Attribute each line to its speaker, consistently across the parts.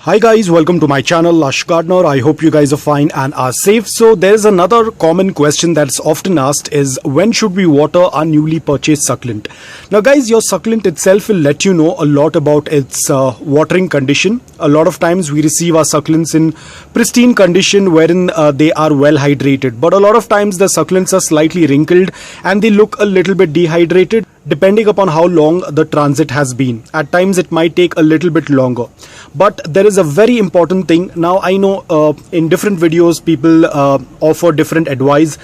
Speaker 1: Hi guys, welcome to my channel Lush Gardener. I hope you guys are fine and are safe. So there is another common question that's often asked is when should we water our newly purchased succulent? Now guys, your succulent itself will let you know a lot about its watering condition. A lot of times we receive our succulents in pristine condition wherein they are well hydrated. But a lot of times the succulents are slightly wrinkled and they look a little bit dehydrated, depending upon how long the transit has been. At times it might take a little bit longer. But there is a very important thing. Now I know in different videos people offer different advice.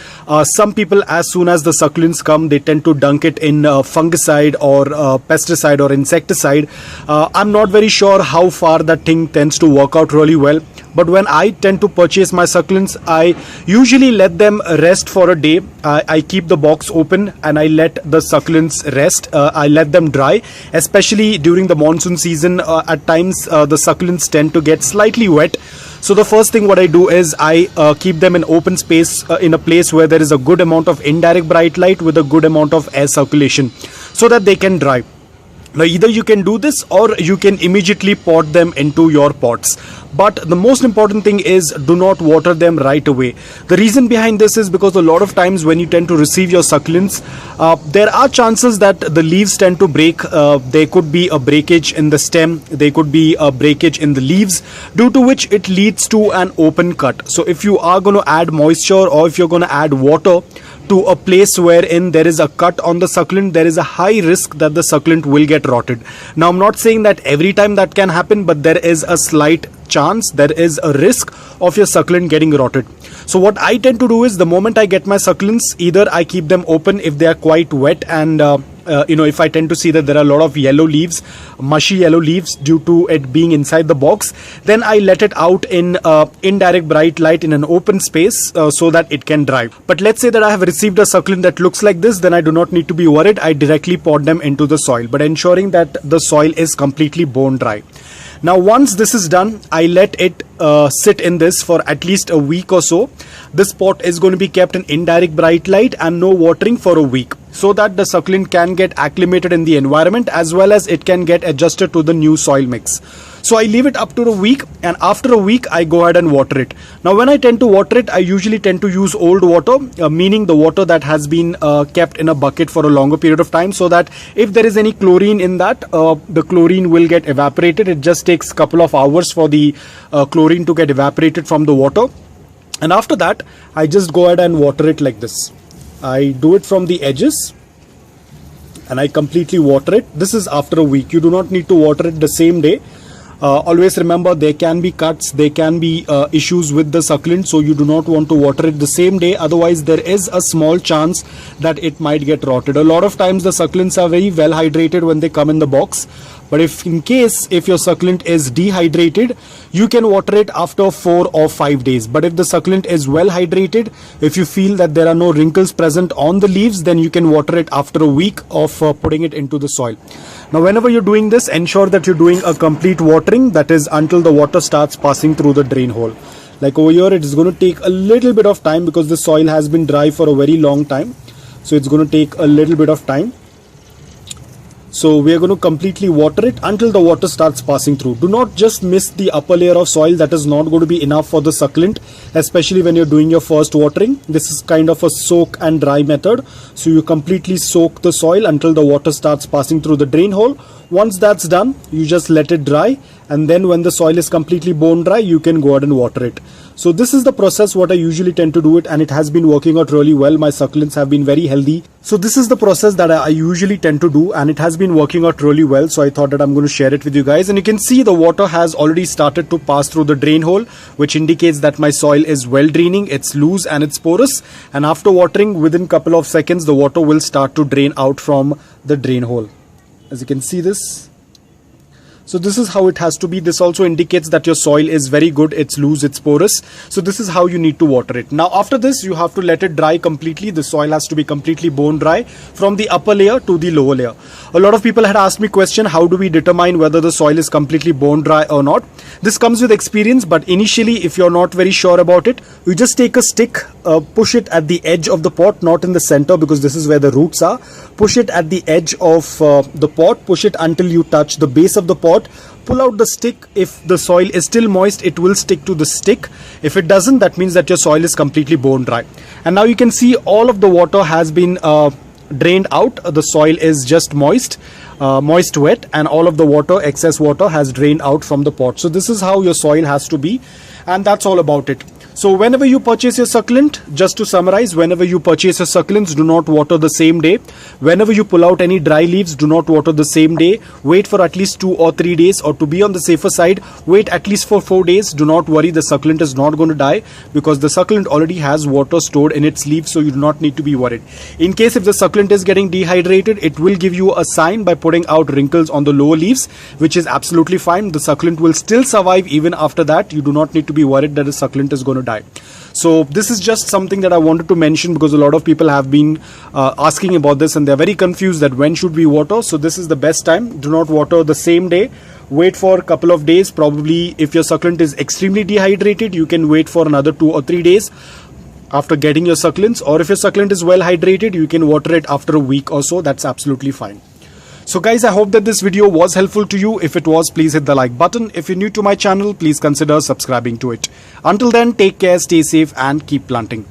Speaker 1: Some people, as soon as the succulents come, they tend to dunk it in fungicide or pesticide or insecticide. I'm not very sure how far that thing tends to work out really well. But when I tend to purchase my succulents, I usually let them rest for a day. I keep the box open and I let the succulents rest. I let them dry, especially during the monsoon season. At times the succulents tend to get slightly wet. So the first thing what I do is I keep them in open space, in a place where there is a good amount of indirect bright light with a good amount of air circulation, so that they can dry. Now either you can do this or you can immediately pot them into your pots. But the most important thing is do not water them right away. The reason behind this is because a lot of times when you tend to receive your succulents, there are chances that the leaves tend to break. There could be a breakage in the stem. There could be a breakage in the leaves, due to which it leads to an open cut. So if you are going to add moisture or if you're going to add water to a place wherein there is a cut on the succulent, there is a high risk that the succulent will get rotted. Now I'm not saying that every time that can happen, but there is a slight chance, there is a risk of your succulent getting rotted. So what I tend to do is, the moment I get my succulents, either I keep them open if they are quite wet and if I tend to see that there are a lot of yellow leaves, mushy yellow leaves due to it being inside the box, then I let it out in indirect bright light in an open space so that it can dry. But let's say that I have received a succulent that looks like this, then I do not need to be worried. I directly pot them into the soil, but ensuring that the soil is completely bone dry. Now once this is done, I let it sit in this for at least a week or so. This pot is going to be kept in indirect bright light and no watering for a week, so that the succulent can get acclimated in the environment as well as it can get adjusted to the new soil mix. So I leave it up to a week, and after a week I go ahead and water it. Now when I tend to water it, I usually tend to use old water, meaning the water that has been kept in a bucket for a longer period of time, so that if there is any chlorine in that, the chlorine will get evaporated. It just takes a couple of hours for the chlorine to get evaporated from the water. And after that, I just go ahead and water it like this. I do it from the edges and I completely water it. This is after a week. You do not need to water it the same day. Always remember, there can be cuts, there can be issues with the succulent, so you do not want to water it the same day. Otherwise there is a small chance that it might get rotted. A lot of times the succulents are very well hydrated when they come in the box, but if your succulent is dehydrated, you can water it after 4 or 5 days. But if the succulent is well hydrated, if you feel that there are no wrinkles present on the leaves, then you can water it after a week of putting it into the soil. Now whenever you're doing this, ensure that you're doing a complete watering, that is until the water starts passing through the drain hole. Like over here, it is going to take a little bit of time because the soil has been dry for a very long time. So it's going to take a little bit of time. So we are going to completely water it until the water starts passing through. Do not just miss the upper layer of soil. That is not going to be enough for the succulent, especially when you're doing your first watering. This is kind of a soak and dry method. So you completely soak the soil until the water starts passing through the drain hole. Once that's done, you just let it dry, and then when the soil is completely bone dry, you can go ahead and water it. So this is the process what I usually tend to do it, and it has been working out really well. My succulents have been very healthy. So this is the process that I usually tend to do, and it has been working out really well. So I thought that I'm going to share it with you guys. And you can see the water has already started to pass through the drain hole, which indicates that my soil is well draining, it's loose and it's porous. And after watering, within a couple of seconds, the water will start to drain out from the drain hole. As you can see this. So this is how it has to be. This also indicates that your soil is very good, it's loose, it's porous. So this is how you need to water it. Now after this, you have to let it dry completely. The soil has to be completely bone dry from the upper layer to the lower layer. A lot of people had asked me question, how do we determine whether the soil is completely bone dry or not? This comes with experience, but initially if you're not very sure about it, you just take a stick push it at the edge of the pot, not in the center, because this is where the roots are. Push it at the edge of the pot, push it until you touch the base of the pot. Pull out the stick. If the soil is still moist, it will stick to the stick. If it doesn't, that means that your soil is completely bone dry. And now you can see all of the water has been drained out. The soil is just moist wet, and all of the water, excess water, has drained out from the pot. So this is how your soil has to be, and that's all about it. So whenever you purchase your succulent, just to summarize, whenever you purchase your succulents, do not water the same day. Whenever you pull out any dry leaves, do not water the same day. Wait for at least 2 or 3 days, or to be on the safer side, wait at least for 4 days. Do not worry, the succulent is not going to die, because the succulent already has water stored in its leaves, so you do not need to be worried. In case if the succulent is getting dehydrated, it will give you a sign by putting out wrinkles on the lower leaves, which is absolutely fine. The succulent will still survive even after that. You do not need to be worried that the succulent is going to die. So this is just something that I wanted to mention, because a lot of people have been asking about this, and they're very confused that when should we water. So this is the best time. Do not water the same day. Wait for a couple of days. Probably if your succulent is extremely dehydrated, you can wait for another 2 or 3 days after getting your succulents. Or if your succulent is well hydrated, you can water it after a week or so. That's absolutely fine. So guys, I hope that this video was helpful to you. If it was, please hit the like button. If you're new to my channel, please consider subscribing to it. Until then, take care, stay safe, and keep planting.